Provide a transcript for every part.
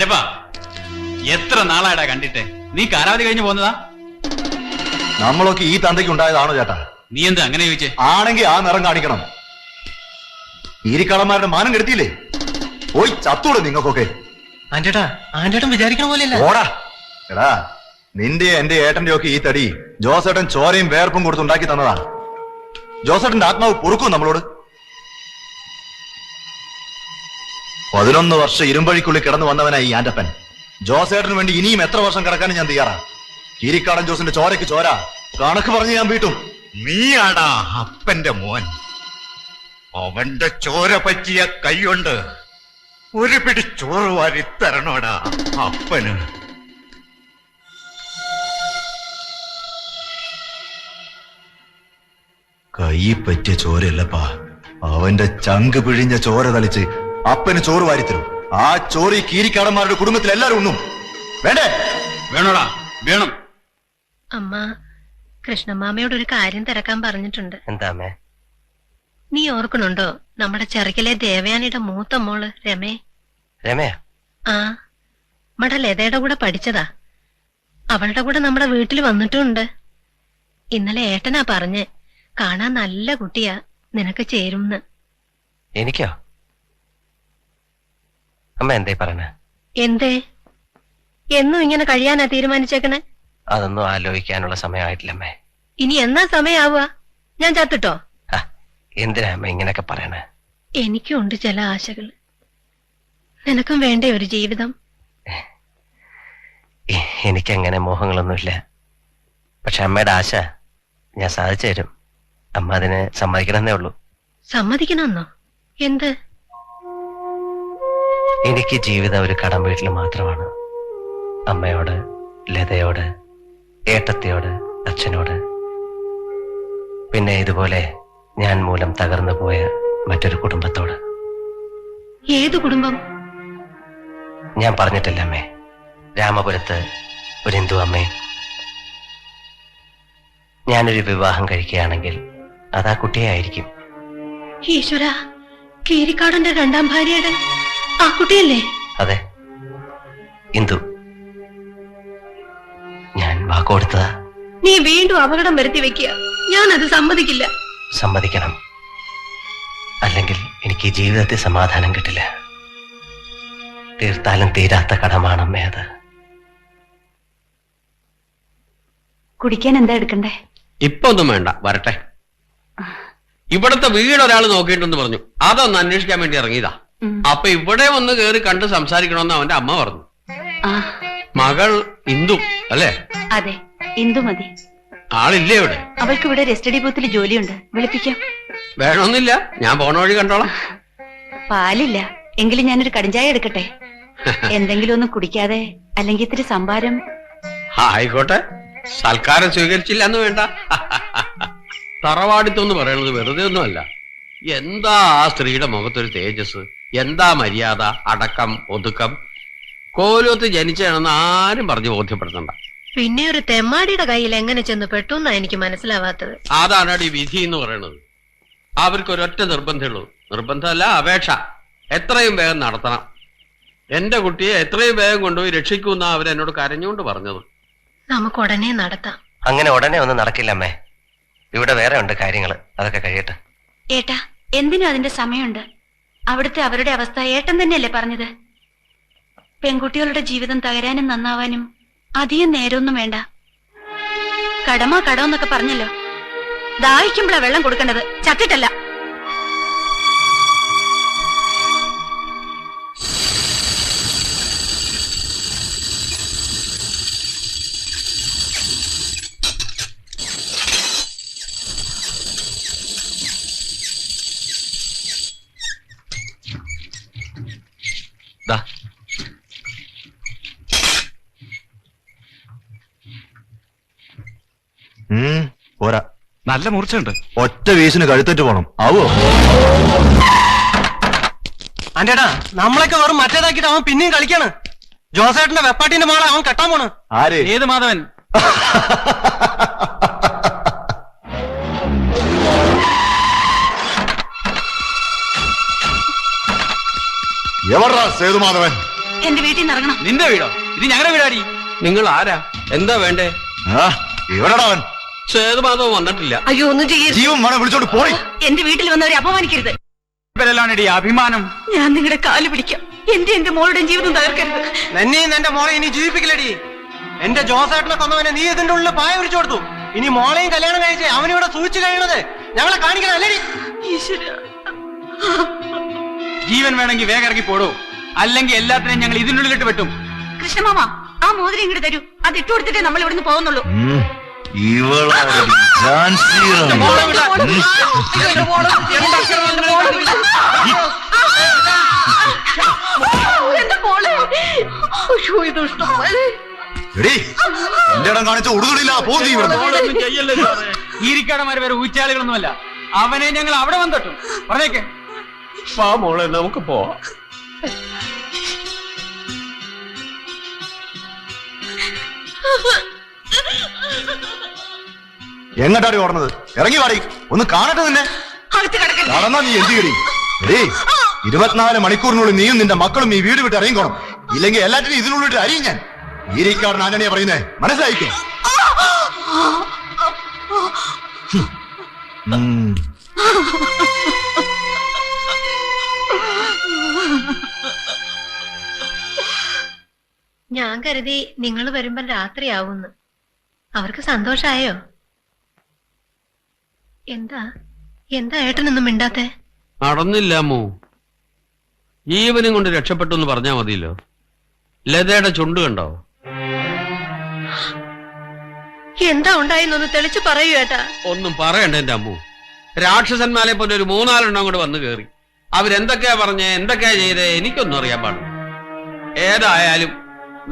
ആന്റപ്പാ, എത്ര നാളായടാ കണ്ടിട്ട്? നീ കാലാവധി കഴിഞ്ഞു പോന്നതാ? നമ്മളൊക്കെ ഈ തന്തയ്ക്ക് ഉണ്ടായതാണോ ചേട്ടാ? നീ എന്താ അങ്ങനെ ചോദിച്ചേ? ആണെങ്കിൽ ആ നിറം കാണിക്കണം. ഈരിക്കളന്മാരുടെ മാനം കെടുത്തിയില്ലേ? പോയി ചത്തോളൂ നിങ്ങൾക്കൊക്കെ. ആന്റേട്ടൻ വിചാരിക്കണ പോലെയല്ല. ഓടാ എടാ, നിന്റെ എന്റെ ഏട്ടന്റെ ഒക്കെ ഈ തടി ജോസേട്ടൻ ചോരയും വേർപ്പും കൊടുത്തുണ്ടാക്കി തന്നതാ. ജോസേട്ടന്റെ ആത്മാവ് പൊറുക്കും നമ്മളോട്. 11 വർഷം ഇരുമ്പഴിക്കുള്ളിൽ കിടന്നു വന്നവനായി ഈ ആന്റപ്പൻ. ജോസേട്ടന് വേണ്ടി ഇനിയും എത്ര വർഷം കിടക്കാനും ഞാൻ തയ്യാറാ. കീരിക്കാടൻ ജോസിന്റെ ചോരയ്ക്ക് ചോര കണക്ക് പറഞ്ഞ് ഞാൻ വീട്ടും. നീയാടാ അപ്പന്റെ മോൻ. അവന്റെ ചോര പറ്റിയ കൈകൊണ്ട് ഒരു പിടി ചോറ് വാരി തരണോടാ അപ്പന്. കൈ പറ്റിയ ചോരയല്ലപ്പാ, അവന്റെ ചങ്ക് പിഴിഞ്ഞ ചോര തളിച്ച് അപ്പന് ചോറ് വാരിത്തരും. ആ ചോറ് ഈ കീരിക്കാടന്മാരുടെ കുടുംബത്തിൽ എല്ലാരും ഉണ്ണും. വേണ്ടേ? വേണോടാ, വേണം. അമ്മ കൃഷ്ണമാമയോട് ഒരു കാര്യം തിരക്കാൻ പറഞ്ഞിട്ടുണ്ട്. എന്താമേ? നീ ഓർക്കണുണ്ടോ നമ്മുടെ ചെറുക്കിലെ ദേവയാനിയുടെ മൂത്ത മോള് രമയാ? ആ, നമ്മുടെ ലതയുടെ കൂടെ പഠിച്ചതാ. അവളുടെ കൂടെ നമ്മുടെ വീട്ടിൽ വന്നിട്ടുമുണ്ട്. ഇന്നലെ ഏട്ടനാ പറഞ്ഞ് കാണാൻ നല്ല കുട്ടിയാ, നിനക്ക് ചേരുംന്ന്. എനിക്കോ? അമ്മ എന്തേ പറഞ്ഞ? എന്തേ? എന്നും ഇങ്ങനെ കഴിയാനാ തീരുമാനിച്ചേക്കണേ? അതൊന്നും ആലോചിക്കാനുള്ള സമയമായിട്ടില്ലമ്മേ. ഇനി എന്നാ സമയാവുക? ഞാൻ ചത്തിട്ടോ? എന്തിനാ അമ്മ ഇങ്ങനെയൊക്കെ പറയണേ? എനിക്കും ഉണ്ട് ചില ആശകൾ. നിനക്കും വേണ്ടേ ഒരു ജീവിതം? എനിക്കങ്ങനെ മോഹങ്ങളൊന്നുമില്ല. പക്ഷെ അമ്മയുടെ ആശ ഞാൻ സാധിച്ചു തരും. അമ്മ അതിന് സമ്മതിക്കണമെന്നേ ഉള്ളൂ. സമ്മതിക്കണമെന്നോ? എന്ത്? എനിക്ക് ജീവിതം ഒരു കടം വീട്ടിൽ മാത്രമാണ്. അമ്മയോട്, ലതയോട്, ഏട്ടത്തിയോട്, അച്ഛനോട്, പിന്നെ ഇതുപോലെ ഞാൻ മൂലം തകർന്നു പോയ മറ്റൊരു കുടുംബത്തോട്. ഏതു കുടുംബം? ഞാൻ പറഞ്ഞിട്ടില്ല അമ്മേ, രാമപുരത്ത് ഒരു ഹിന്ദു അമ്മേ. ഞാനൊരു വിവാഹം കഴിക്കുകയാണെങ്കിൽ അതാ കുട്ടിയെ ആയിരിക്കും. ഈശ്വര, കീരിക്കാടന്റെ രണ്ടാം ഭാര്യയുടെ ആ കുട്ടിയല്ലേ? അതെ, ഹിന്ദു. ഞാൻ വാക്കുകൊടുത്തതാ. നീ വീണ്ടും അപകടം വരുത്തി വെക്കുക. ഞാനത് സമ്മതിക്കില്ല. സമ്മതിക്കണം, അല്ലെങ്കിൽ എനിക്ക് ഈ ജീവിതത്തിൽ സമാധാനം കിട്ടില്ല. തീർത്താലും തീരാത്ത കടമാണമ്മേ അത്. കുടിക്കാൻ എന്താ എടുക്കണ്ടേ? ഇപ്പൊ ഒന്നും വേണ്ട, വരട്ടെ. ഇവിടത്തെ വീട് ഒരാൾ നോക്കിയിട്ടെന്ന് പറഞ്ഞു, അതൊന്ന് അന്വേഷിക്കാൻ വേണ്ടി ഇറങ്ങിയതാ. അപ്പൊ ഇവിടെ വന്ന് കേറി കണ്ട് സംസാരിക്കണമെന്ന് അവന്റെ അമ്മ പറഞ്ഞു. മകൾ ഇന്ദു അല്ലേ? അതെ, ഇന്ദു മതി. ആളില്ലേ ഇവിടെ? അവൾക്ക് ഇവിടെ രജിസ്റ്റഡി ബൂത്തിൽ ജോലിയുണ്ട്, വിളിപ്പിക്കാം. വേണമെന്നില്ല, ഞാൻ പോണ വഴി കണ്ടോളാം. പാലില്ല, എങ്കിലും ഞാനൊരു കടിഞ്ചായ എടുക്കട്ടെ. എന്തെങ്കിലും ഒന്നും കുടിക്കാതെ, അല്ലെങ്കിൽ ഇത്തിരി സംഭാരം. ആയിക്കോട്ടെ, സൽക്കാരം സ്വീകരിച്ചില്ല എന്ന് വേണ്ട. തറവാടിത്തൊന്ന് പറയണത് വെറുതെ ഒന്നുമല്ല. എന്താ ആ സ്ത്രീയുടെ മുഖത്തൊരു തേജസ്, എന്താ മര്യാദ, അടക്കം, ഒതുക്കം. കോലത്ത് ജനിച്ചാണെന്ന് ആരും പറഞ്ഞു ബോധ്യപ്പെടുത്തണ്ട. പിന്നെ ഒരു തെമ്മാടിയുടെ കയ്യിൽ എങ്ങനെ ചെന്ന് പെട്ടു എന്നാ എനിക്ക് മനസ്സിലാവാത്തത്. അതാണ് ഈ വിധി എന്ന് പറയുന്നത്. അവർക്കൊരൊറ്റ നിർബന്ധമുള്ളൂ. നിർബന്ധമല്ല, അപേക്ഷ. എത്രയും വേഗം നടത്തണം. എന്റെ കുട്ടിയെ എത്രയും വേഗം കൊണ്ടുപോയി രക്ഷിക്കുമെന്നാ അവരെന്നോട് കരഞ്ഞുകൊണ്ട് പറഞ്ഞത്. നമുക്ക് ഉടനെ നടത്താം. അങ്ങനെ ഉടനെ ഒന്നും നടക്കില്ലമ്മേ. ഇവിടെ വേറെ ഉണ്ട് കാര്യങ്ങൾ, അതൊക്കെ കഴിയട്ടെ. ഏട്ടാ, എന്തിനും അതിന്റെ സമയമുണ്ട്. അവിടുത്തെ അവരുടെ അവസ്ഥ ഏട്ടൻ തന്നെയല്ലേ പറഞ്ഞത്? പെൺകുട്ടികളുടെ ജീവിതം തകരാനും നന്നാവാനും അധികം നേരമൊന്നും വേണ്ട. കടമ കടമെന്നൊക്കെ പറഞ്ഞല്ലോ. ദാഹിക്കുമ്പോഴാ വെള്ളം കൊടുക്കേണ്ടത്, ചത്തിട്ടല്ല. പോരാ, നല്ല മൂർച്ചയുണ്ട്. ഒറ്റ വീശിന് കഴുത്തേറ്റ് പോണം. ആവോ? ആന്റേട്ടാ, നമ്മളൊക്കെ വെറും മറ്റേതാക്കിട്ട് അവൻ പിന്നെയും കളിക്കാണ്. ജോസേട്ടന്റെ വെപ്പാട്ടിന്റെ മോളെ അവൻ കെട്ടാൻ പോണ്. ആര്? ഏത് മാധവൻ? എവർറാ സേതുമാധവൻ? എന്റെ വീട്ടിൽ നിന്ന് ഇറങ്ങണം. നിന്റെ വീടോ? ഇത് ഞങ്ങളുടെ വീടാടി. നിങ്ങൾ ആരാ? എന്താ വേണ്ടേ? എവിടെടാ അവൻ? സേതുമാധവൻ വന്നിട്ടില്ല. അയ്യോ ഒന്നും ചെയ്യരുത്. ജീവൻ വേണം വിളിച്ചോണ്ട് പോയി. എന്റെ വീട്ടിൽ വന്നവരെ അപമാനിക്കരുത്. ഇവരെല്ലാണടി അഭിമാനം. ഞാൻ നിങ്ങളുടെ കാല് പിടിക്കാം. എന്റെ മോളുടെ ജീവിതം തകർക്കരുത്. നിന്നെയും എന്റെ മോളെ ഇനി ജീവിപ്പിക്കില്ലടി. എന്റെ ജോസേട്ടനെ കൊന്നവനെ നീ ഇതിന്റെ ഉള്ളിൽ പായ വിരിച്ചു കൊടുത്തു. ഇനി മോളെയും കല്യാണം കഴിച്ച് അവനിവിടെ സൂചിച്ചു കഴിയണത് ഞങ്ങളെ കാണിക്കണല്ലേ? ഈശ്വരാ. ജീവൻ വേണമെങ്കിൽ വേഗം ഇറങ്ങി പോടൂ, അല്ലെങ്കിൽ എല്ലാത്തിനെയും ഞങ്ങൾ ഇതിനുള്ളിലിട്ട് വെട്ടും. കൃഷ്ണമാമ, ആ മോതിരം ഇങ്ങോട്ട് തരൂ. അത് ഇട്ടു കൊടുത്തിട്ടേ നമ്മൾ ഇവിടുന്ന് പോകുന്നുള്ളൂ. ഇവളാടി ഝാൻസി റാണി. എടീ, എന്റെ ഇടം കാണിച്ച ഉടുതുടില്ല പോകുന്നു ഇവിടുന്ന്. ഈരിക്കാടന്മാര് വേറെ ഊച്ചാളികളൊന്നുമല്ല. അവനെ ഞങ്ങൾ അവിടെ വന്നിട്ടും പറഞ്ഞേക്കെ. വാ മോളെ, നമുക്ക് പോവാം. എങ്ങോട്ടാടി ഓടണത്? ഇറങ്ങി വാടി, ഒന്ന് കാണട്ടെ നിന്നെ. നടന്നാ നീ എന്ത് ചെയ്യടി? എടീ, 24 മണിക്കൂറിനുള്ളിൽ നീയും നിന്റെ മക്കളും ഈ വീട് വിട്ട് ഇറങ്ങിക്കോണം. ഇല്ലെങ്കിൽ എല്ലാറ്റിനും ഇതിനുള്ളിട്ട് അറിയും ഞാൻ. ഈരിക്കാടൻ ആന്റണിയാ പറയുന്നേ, മനസ്സിലായിക്കോ? ഞാൻ കരുതി നിങ്ങൾ വരുമ്പോ രാത്രിയാവുന്ന്. അവർക്ക് സന്തോഷായോ? എന്താ ഏട്ടനൊന്നും മിണ്ടാത്തെ? നടന്നില്ല അമ്മു. ജീവനും കൊണ്ട് രക്ഷപ്പെട്ടു എന്ന് പറഞ്ഞാ മതിയല്ലോ. ലതയുടെ ചുണ്ട് കണ്ടോ? എന്താ ഉണ്ടായിന്നൊന്ന് തെളിച്ചു പറയൂ ഏട്ടാ. ഒന്നും പറയണ്ട എന്റെ അമ്മു. രാക്ഷസന്മാരെ പോലെ ഒരു 3-4 അങ്ങോട്ട് വന്നു കയറി. അവരെന്തൊക്കെയാ പറഞ്ഞേ, എന്തൊക്കെയാ ചെയ്തേ, എനിക്കൊന്നും അറിയാൻ പാടില്ല. ഏതായാലും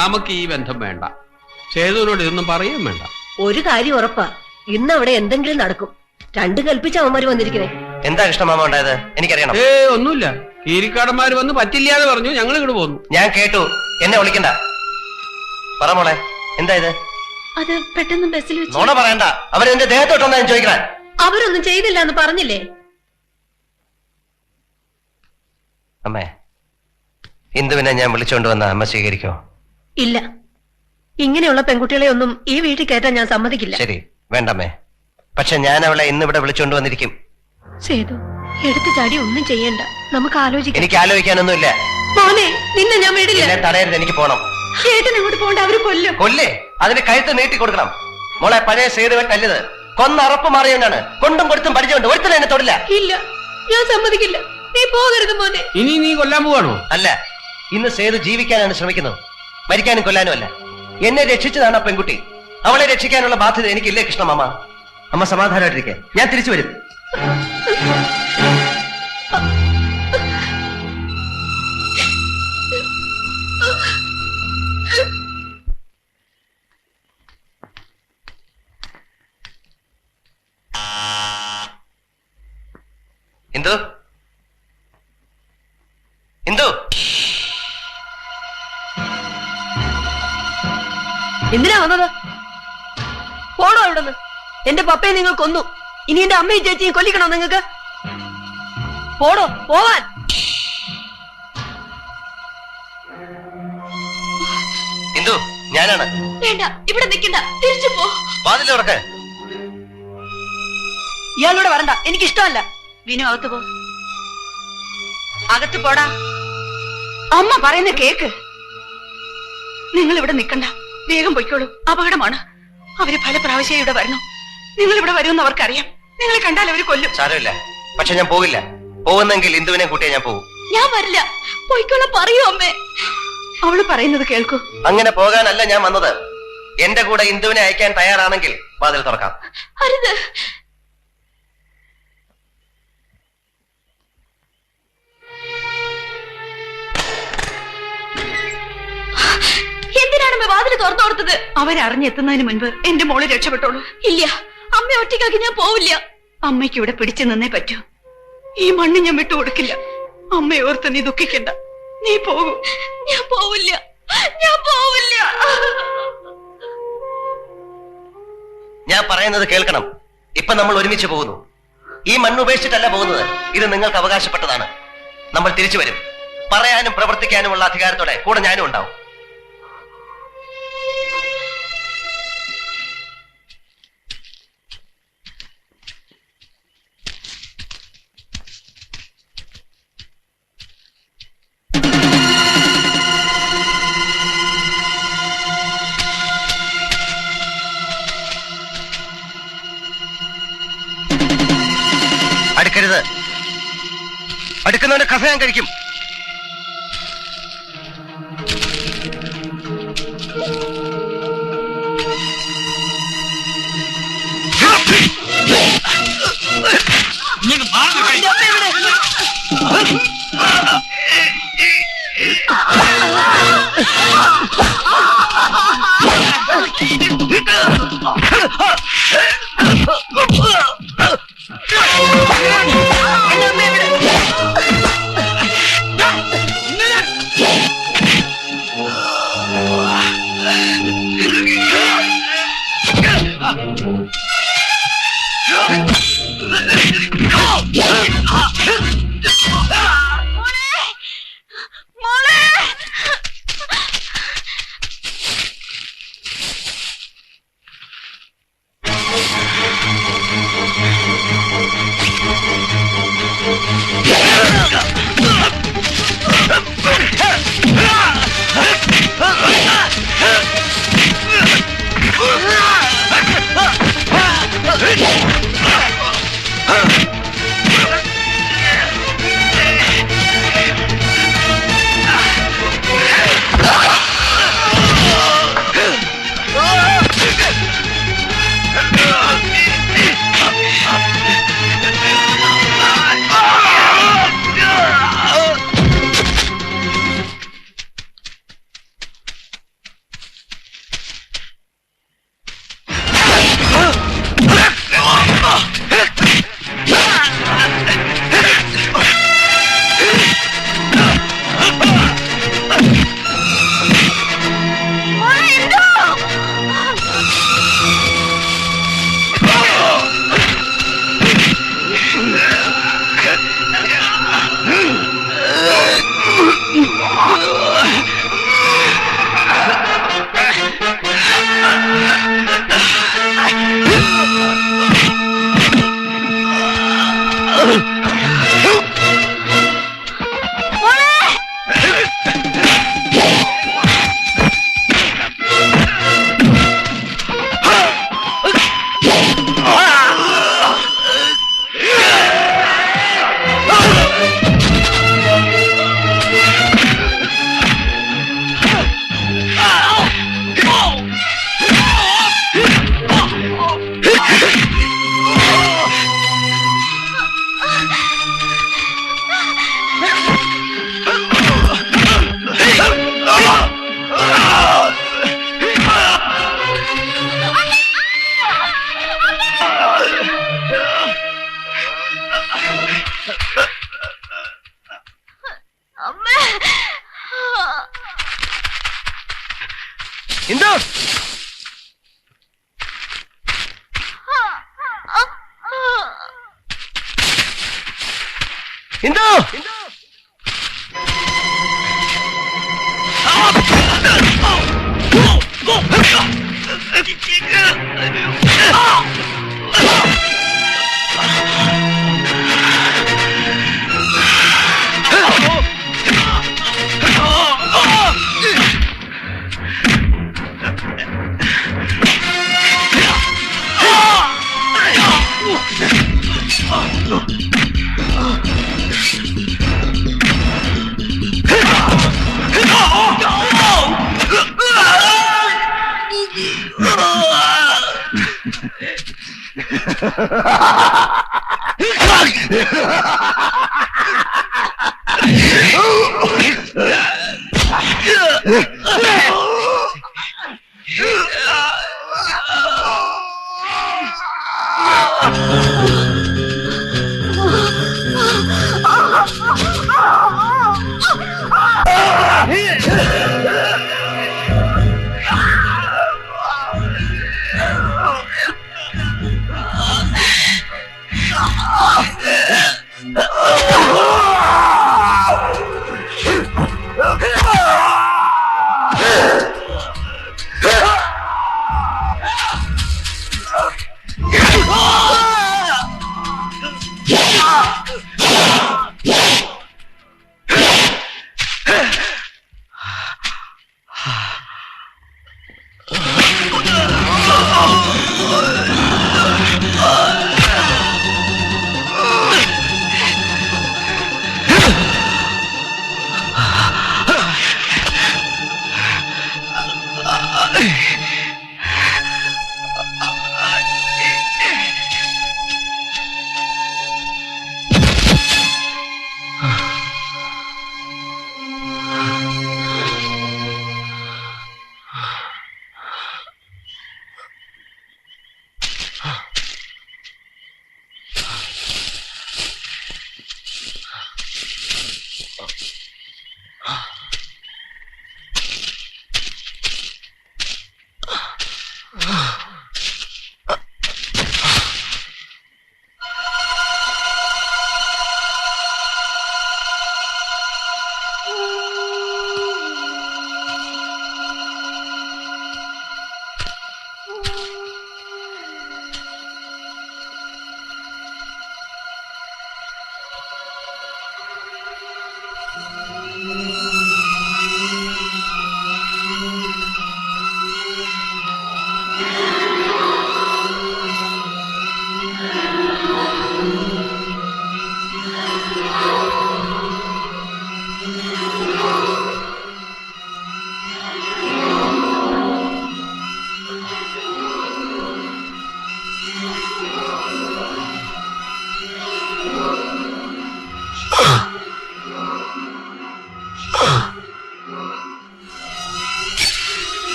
നമുക്ക് ഈ ബന്ധം വേണ്ട. സേതുവിനോട് ഇതൊന്നും പറയുകയും വേണ്ട. ഒരു കാര്യം ഉറപ്പാ, ഇന്ന് അവിടെ എന്തെങ്കിലും നടക്കും. 2 കൽപ്പിച്ച അവന്മാര് വന്നിരിക്കണേ. എന്താ കൃഷ്ണമാമ ഉണ്ടായത്? എനിക്കറിയണം. ഒന്നുമില്ല. കീരിക്കാടന്മാര് വന്ന് പറ്റില്ലാതെ പറഞ്ഞു, ഞങ്ങൾ ഇങ്ങോട്ട് പോന്നു. ഞാൻ കേട്ടു, എന്നെ വിളിക്കണ്ട. പറ മോളെ, എന്താ ഇത്? അത് പെട്ടെന്ന് ബസ്സിൽ വെച്ച്. നോണ പറയണ്ട. അവരെന്റെ ദേഹത്തോട്ടൊന്നാ ഞാൻ ചോദിക്കണേ. അവരൊന്നും ചെയ്തില്ല എന്ന് പറഞ്ഞില്ലേ? അമ്മേ, ഇന്ദുവിനെ ഞാൻ വിളിച്ചോണ്ട് വന്ന അമ്മ സ്വീകരിക്കോ? ഇല്ല, ഇങ്ങനെയുള്ള പെൺകുട്ടികളെ ഒന്നും ഈ വീട്ടിൽ കയറ്റാൻ ഞാൻ സമ്മതിക്കില്ല. ശരി, വേണ്ടമ്മേ. പക്ഷെ ഞാൻ അവളെ ഇന്നിവിടെ വിളിച്ചോണ്ട് വന്നിരിക്കും. സേതു, എടുത്തു ചാടി ഒന്നും ചെയ്യണ്ട, നമുക്ക് ആലോചിക്കാം. എനിക്ക് ആലോചിക്കാനൊന്നുമില്ല. മോനെ, നിന്നെ ഞാൻ വിടില്ല. എന്നെ തടയരുത്, എനിക്ക് പോണം. ഏട്ടൻ അങ്ങോട്ട് പോകണ്ട, അവര് കൊല്ലും. കൊല്ലേ? അതിന് കഴുത്ത് നീട്ടി കൊടുക്കണം. മോളെ, പഴയ സേതുവൻ കല്ലത് കൊന്ന അറപ്പ് മാറിയവനാണ്. കൊണ്ടും കൊടുത്തും പഠിച്ചുകൊണ്ട് ഒരുത്തനെ എന്നെ തൊടില്ല. ഇല്ല, ഞാൻ സമ്മതിക്കില്ല. നീ പോകരുത് മോനെ. ഇനി നീ കൊല്ലാൻ പോവാണോ? അല്ല, ഇന്ന് സേതു ജീവിക്കാനാണ് ശ്രമിക്കുന്നത്, മരിക്കാനും കൊല്ലാനും അല്ല. എന്നെ രക്ഷിച്ചതാണ് ആ പെൺകുട്ടി. അവളെ രക്ഷിക്കാനുള്ള ബാധ്യത എനിക്കില്ലേ കൃഷ്ണമാമ? അമ്മ സമാധാനമായിട്ടിരിക്കെ, ഞാൻ തിരിച്ചു വരും. ഇന്ദു, ഇന്ദു, എന്തിനാ വന്നത്? പോണോ ഇവിടുന്ന്? എന്റെ പപ്പയെ നിങ്ങൾ കൊന്നു, ഇനി എന്റെ അമ്മയും ചേച്ചിയും കൊല്ലിക്കണോ നിങ്ങൾക്ക്? പോടോ, പോവാൻ. ഇന്ദു, ഞാനാണ്. വേണ്ട, ഇവിടെ നിൽക്കണ്ട, തിരിച്ചു പോ. വാതിൽ തുറക്ക്. ഇയാളൂടെ വരണ്ട, എനിക്കിഷ്ടമല്ല. വിനു, അകത്ത് പോ. അകത്ത് പോടാ. അമ്മ പറയുന്ന കേക്ക്. നിങ്ങൾ ഇവിടെ നിൽക്കണ്ട, വേഗം പൊയ്ക്കോളൂ. അപകടമാണ്. അവര് പല പ്രാവശ്യം ഇവിടെ വരുന്നു. നിങ്ങൾ ഇവിടെ വരുമെന്ന് അവർക്കറിയാം. നിങ്ങളെ കണ്ടാൽ അവര് കൊല്ലും. സാരമില്ല, പക്ഷെ ഞാൻ പോകില്ല. പോകുന്നെങ്കിൽ ഇന്ദുവിനെ കൂട്ടിയേ ഞാൻ പോകും. ഞാൻ വരില്ല. പൊയ്ക്കോളാം, പറയൂ അമ്മേ. അവള് പറയുന്നത് കേൾക്കൂ. അങ്ങനെ പോകാനല്ല ഞാൻ വന്നത്. എന്റെ കൂടെ ഇന്ദുവിനെ അയക്കാൻ തയ്യാറാണെങ്കിൽ വാതിൽ തുറക്കാം. അരുത്. എന്തിനാണ് വാതിൽ തുറന്നു കൊടുത്തത്? അവരറിഞ്ഞെത്തുന്നതിന് മുൻപ് എന്റെ മോള് രക്ഷപ്പെട്ടോളൂ. ഇല്ല, അമ്മ ഒറ്റയ്ക്കാക്കി ഞാൻ പോവില്ല. അമ്മയ്ക്ക് ഇവിടെ പിടിച്ചു നിന്നേ പറ്റൂ. ഈ മണ്ണ് ഞാൻ വിട്ടുകൊടുക്കില്ല. അമ്മയെ ഓർത്ത് നീ ദുഃഖിക്കണ്ട. നീ പോകൂ. ഞാൻ പോവില്ല, ഞാൻ പോവില്ല. ഞാൻ പറയുന്നത് കേൾക്കണം. ഇപ്പൊ നമ്മൾ ഒരുമിച്ച് പോകുന്നു. ഈ മണ്ണ് ഉപേക്ഷിച്ചിട്ടല്ല പോകുന്നത്. ഇത് നിങ്ങൾക്ക് അവകാശപ്പെട്ടതാണ്. നമ്മൾ തിരിച്ചു വരും. പറയാനും പ്രവർത്തിക്കാനുമുള്ള അധികാരത്തോടെ കൂടെ ഞാനും ഉണ്ടാവും. അടുക്കരുത്. അടുക്കുന്നവന്റെ കഥ ഞാൻ കഴിക്കും. ഇന്ദു, ഇന്ദു,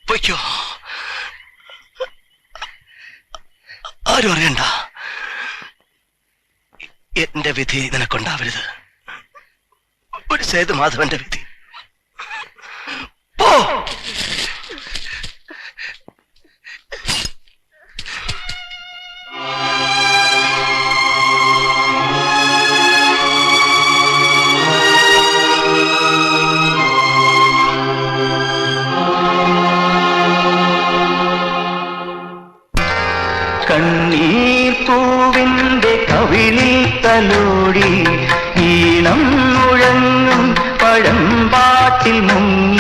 പൊയ്ക്കോ, ആരും അറിയണ്ട. എന്റെ വിധി നിനക്കുണ്ടാവരുത്. ഒരു സേതുമാധവന്റെ വിധി. പോ. കണ്ണീർ പൂവിന്റെ കവിളിൽ തലോടി ഈണം മുഴങ്ങും പഴമ്പാട്ടിൽ മുങ്ങി